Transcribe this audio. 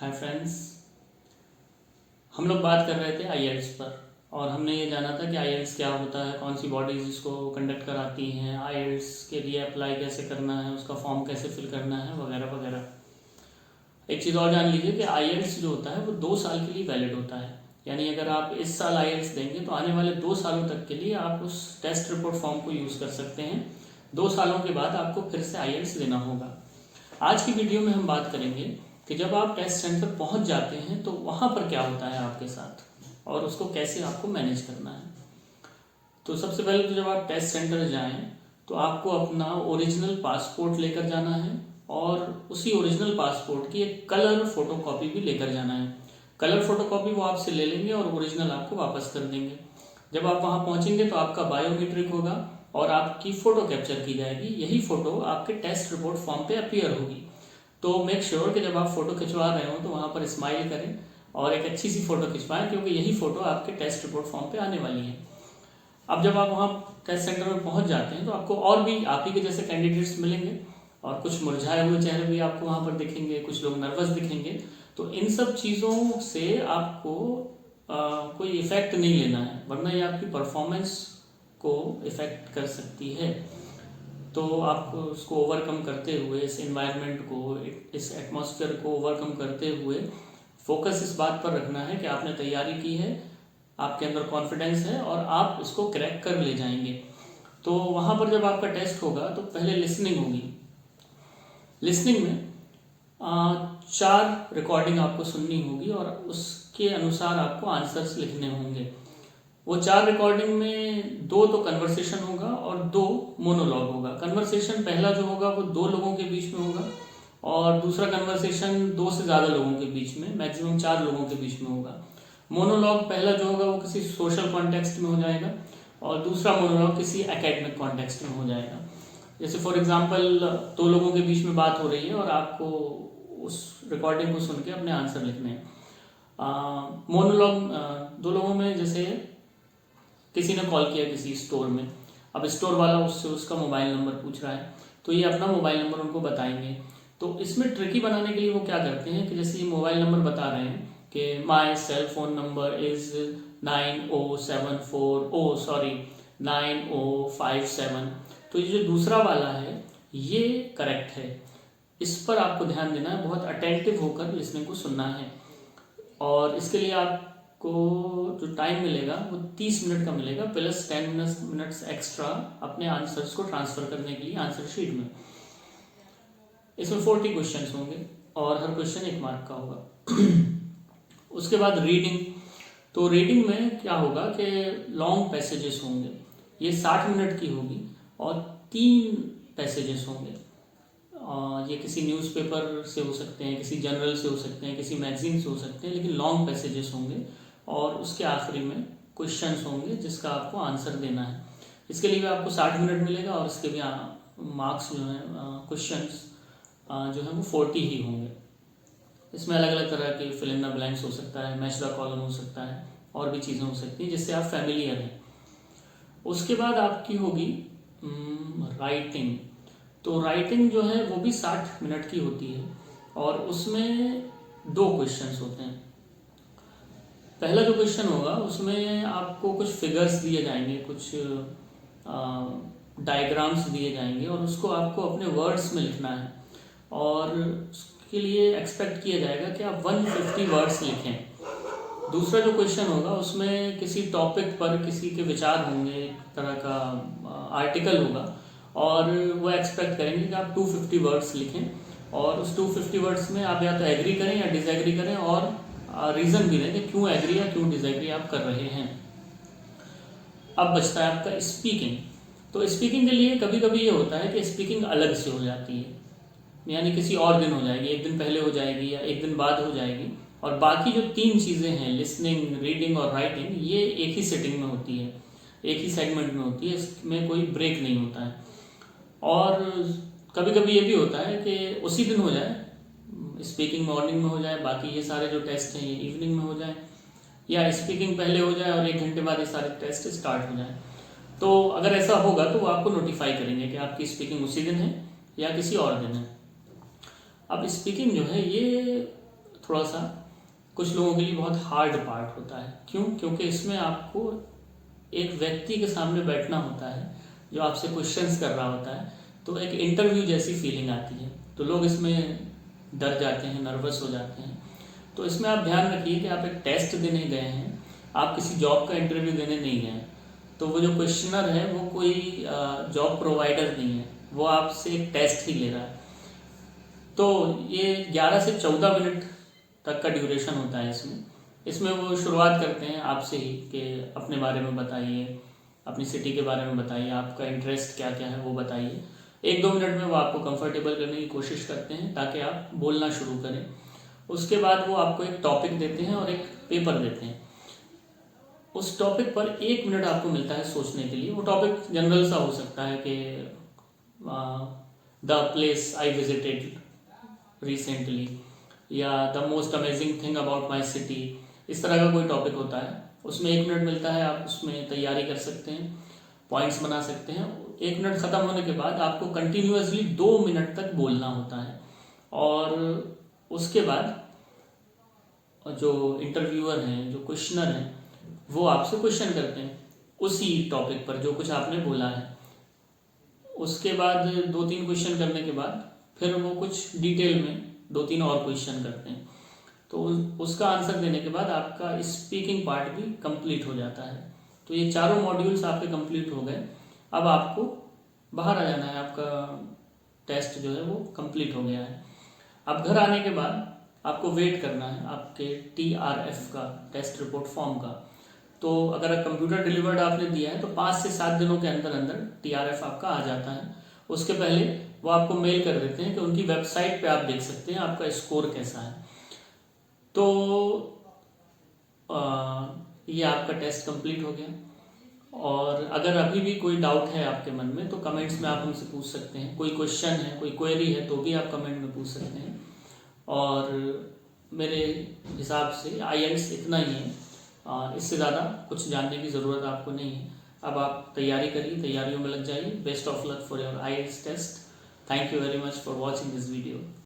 Hi friends. हम लोग बात कर रहे थे आईएल्ट्स पर और हमने ये जाना था कि आईएल्ट्स क्या होता है, कौन सी बॉडीज़ इसको कंडक्ट कराती हैं, आईएल्ट्स के लिए अप्लाई कैसे करना है, उसका फॉर्म कैसे फिल करना है वगैरह वगैरह। एक चीज़ और जान लीजिए कि आईएल्ट्स जो होता है वो 2 साल के लिए वैलिड होता है। यानी अगर आप इस साल आईएल्ट्स देंगे तो आने वाले 2 सालों तक के लिए आप उस टेस्ट रिपोर्ट फॉर्म को यूज़ कर सकते हैं। 2 सालों के बाद आपको फिर से आईएल्ट्स देना होगा। आज की वीडियो में हम बात करेंगे कि जब आप टेस्ट सेंटर पहुंच जाते हैं तो वहां पर क्या होता है आपके साथ और उसको कैसे आपको मैनेज करना है। तो सबसे पहले तो जब आप टेस्ट सेंटर जाएं तो आपको अपना ओरिजिनल पासपोर्ट लेकर जाना है और उसी ओरिजिनल पासपोर्ट की एक कलर फोटोकॉपी भी लेकर जाना है। कलर फोटोकॉपी वो आपसे ले लेंगे और ओरिजिनल आपको वापस कर देंगे। जब आप वहां पहुंचेंगे तो आपका बायोमेट्रिक होगा और आपकी फोटो कैप्चर की जाएगी। यही फोटो आपके टेस्ट रिपोर्ट फॉर्म पे अपीयर होगी। तो मेक श्योर कि जब आप फोटो खिंचवा रहे हो तो वहां पर स्माइल करें और एक अच्छी सी फोटो खिंचवाएं, क्योंकि यही फोटो आपके टेस्ट रिपोर्ट फॉर्म पे आने वाली है। अब जब आप वहां टेस्ट सेंटर में पहुंच जाते हैं तो आपको और भी आप ही के जैसे कैंडिडेट्स मिलेंगे और कुछ मुरझाए हुए चेहरे भी आपको वहां पर दिखेंगे, कुछ लोग नर्वस दिखेंगे। तो इन सब चीज़ों से आपको कोई इफेक्ट नहीं लेना है, वरना ये आपकी परफॉर्मेंस को इफेक्ट कर सकती है। तो आप उसको ओवरकम करते हुए, इस एनवायरनमेंट को, इस एटमॉस्फेयर को ओवरकम करते हुए फोकस इस बात पर रखना है कि आपने तैयारी की है, आपके अंदर कॉन्फिडेंस है और आप इसको क्रैक कर ले जाएंगे। तो वहाँ पर जब आपका टेस्ट होगा तो पहले लिसनिंग होगी। लिसनिंग में 4 रिकॉर्डिंग आपको सुननी होगी और उसके अनुसार आपको आंसर्स लिखने होंगे। वो 4 रिकॉर्डिंग में 2 तो कन्वर्सेशन होगा और 2 मोनोलॉग होगा। कन्वर्सेशन पहला जो होगा वो 2 लोगों के बीच में होगा और दूसरा कन्वर्सेशन 2 से ज़्यादा लोगों के बीच में, मैक्सिमम 4 लोगों के बीच में होगा। मोनोलॉग पहला जो होगा वो किसी सोशल कॉन्टेक्स्ट में हो जाएगा और दूसरा मोनोलॉग किसी एकेडमिक कॉन्टेक्स्ट में हो जाएगा। जैसे फॉर एग्जाम्पल 2 लोगों के बीच में बात हो रही है और आपको उस रिकॉर्डिंग को सुन के अपने आंसर लिखने हैं। मोनोलॉग 2 लोगों में जैसे किसी ने कॉल किया किसी स्टोर में, अब स्टोर वाला उससे उसका मोबाइल नंबर पूछ रहा है तो ये अपना मोबाइल नंबर उनको बताएंगे। तो इसमें ट्रिकी बनाने के लिए वो क्या करते हैं कि जैसे ये मोबाइल नंबर बता रहे हैं कि माई सेल फोन नंबर इज 9057, तो ये जो दूसरा वाला है ये करेक्ट है। इस पर आपको ध्यान देना है, बहुत अटेंटिव होकर लिसनिंग को सुनना है। और इसके लिए आपको जो टाइम मिलेगा वो 30 मिनट का मिलेगा, प्लस 10 मिनट्स एक्स्ट्रा अपने आंसर्स को ट्रांसफर करने के लिए आंसर शीट में। इसमें 40 क्वेश्चंस होंगे और हर क्वेश्चन 1 मार्क का होगा। उसके बाद रीडिंग। तो रीडिंग में क्या होगा कि लॉन्ग पैसेजेस होंगे, ये 60 मिनट की होगी और 3 पैसेजेस होंगे। ये किसी न्यूज़पेपर से हो सकते हैं, किसी जर्नल से हो सकते हैं, किसी मैगजीन से हो सकते हैं, लेकिन लॉन्ग पैसेजेस होंगे और उसके आखिरी में क्वेश्चंस होंगे जिसका आपको आंसर देना है। इसके लिए भी आपको 60 मिनट मिलेगा और इसके भी मार्क्स जो हैं, क्वेश्चंस जो है वो 40 ही होंगे। इसमें अलग अलग तरह के फिल इन द ब्लैंक्स हो सकता है, मैच द कॉलम हो सकता है और भी चीज़ें हो सकती हैं जिससे आप फैमिलियर हैं। उसके बाद आपकी होगी राइटिंग। तो राइटिंग जो है वो भी 60 मिनट की होती है और उसमें 2 क्वेश्चंस होते हैं। पहला जो क्वेश्चन होगा उसमें आपको कुछ फिगर्स दिए जाएंगे, कुछ डायग्राम्स दिए जाएंगे और उसको आपको अपने वर्ड्स में लिखना है और उसके लिए एक्सपेक्ट किया जाएगा कि आप 150 वर्ड्स लिखें। दूसरा जो क्वेश्चन होगा उसमें किसी टॉपिक पर किसी के विचार होंगे, एक तरह का आर्टिकल होगा और वो एक्सपेक्ट करेंगे कि आप 250 वर्ड्स लिखें और उस 250 वर्ड्स में आप या तो एग्री करें या डिसएग्री करें और रीज़न भी दें कि क्यों एग्री या क्यों डिसएग्री आप कर रहे हैं। अब बचता है आपका स्पीकिंग। तो स्पीकिंग के लिए कभी कभी ये होता है कि स्पीकिंग अलग से हो जाती है, यानी किसी और दिन हो जाएगी, 1 दिन पहले हो जाएगी या 1 दिन बाद हो जाएगी और बाकी जो 3 चीज़ें हैं, लिसनिंग, रीडिंग और राइटिंग, ये एक ही सेटिंग में होती है, एक ही सेगमेंट में होती है, इसमें कोई ब्रेक नहीं होता है। और कभी कभी ये भी होता है कि उसी दिन हो जाए, स्पीकिंग मॉर्निंग में हो जाए, बाकी ये सारे जो टेस्ट हैं ये इवनिंग में हो जाए, या स्पीकिंग पहले हो जाए और 1 घंटे बाद ये सारे टेस्ट स्टार्ट हो जाए। तो अगर ऐसा होगा तो वो आपको नोटिफाई करेंगे कि आपकी स्पीकिंग उसी दिन है या किसी और दिन है। अब स्पीकिंग जो है ये थोड़ा सा कुछ लोगों के लिए बहुत हार्ड पार्ट होता है। क्यों? क्योंकि इसमें आपको एक व्यक्ति के सामने बैठना होता है जो आपसे क्वेश्चंस कर रहा होता है, तो एक इंटरव्यू जैसी फीलिंग आती है, तो लोग इसमें डर जाते हैं, नर्वस हो जाते हैं। तो इसमें आप ध्यान रखिए कि आप एक टेस्ट देने गए हैं, आप किसी जॉब का इंटरव्यू देने नहीं गए हैं। तो वो जो क्वेश्चनर है वो कोई जॉब प्रोवाइडर नहीं है, वो आपसे एक टेस्ट ही ले रहा है। तो ये 11 से 14 मिनट तक का ड्यूरेशन होता है इसमें वो शुरुआत करते हैं आपसे ही कि अपने बारे में बताइए, अपनी सिटी के बारे में बताइए, आपका इंटरेस्ट क्या क्या है वो बताइए। 1-2 मिनट में वो आपको कंफर्टेबल करने की कोशिश करते हैं ताकि आप बोलना शुरू करें। उसके बाद वो आपको एक टॉपिक देते हैं और एक पेपर देते हैं। उस टॉपिक पर 1 मिनट आपको मिलता है सोचने के लिए। वो टॉपिक जनरल सा हो सकता है कि the place I visited recently, या the most amazing thing about my city, इस तरह का कोई टॉपिक होता है। उसमें 1 मिनट मिलता है, आप उसमें तैयारी कर सकते हैं, पॉइंट्स बना सकते हैं। 1 मिनट ख़त्म होने के बाद आपको कंटिन्यूअसली 2 मिनट तक बोलना होता है। और उसके बाद जो इंटरव्यूअर हैं, जो क्वेश्चनर हैं, वो आपसे क्वेश्चन करते हैं उसी टॉपिक पर जो कुछ आपने बोला है। उसके बाद 2-3 क्वेश्चन करने के बाद फिर वो कुछ डिटेल में 2-3 और क्वेश्चन करते हैं। तो उसका आंसर देने के बाद आपका स्पीकिंग पार्ट भी कंप्लीट हो जाता है। तो ये चारों मॉड्यूल्स आपके कंप्लीट हो गए। अब आपको बाहर आ जाना है, आपका टेस्ट जो है वो कंप्लीट हो गया है। अब घर आने के बाद आपको वेट करना है आपके TRF का, टेस्ट रिपोर्ट फॉर्म का। तो अगर कंप्यूटर डिलीवर्ड आपने दिया है तो 5 से 7 दिनों के अंदर अंदर TRF आपका आ जाता है। उसके पहले वो आपको मेल कर देते हैं कि उनकी वेबसाइट पे आप देख सकते हैं आपका स्कोर कैसा है। तो ये आपका टेस्ट कंप्लीट हो गया। और अगर अभी भी कोई डाउट है आपके मन में तो कमेंट्स में आप हमसे पूछ सकते हैं। कोई क्वेश्चन है, कोई क्वेरी है तो भी आप कमेंट में पूछ सकते हैं। और मेरे हिसाब से IELTS इतना ही है, इससे ज़्यादा कुछ जानने की ज़रूरत आपको नहीं है। अब आप तैयारी करिए, तैयारियों में लग जाइए। Best of luck for your IELTS test. Thank you very much for watching this video.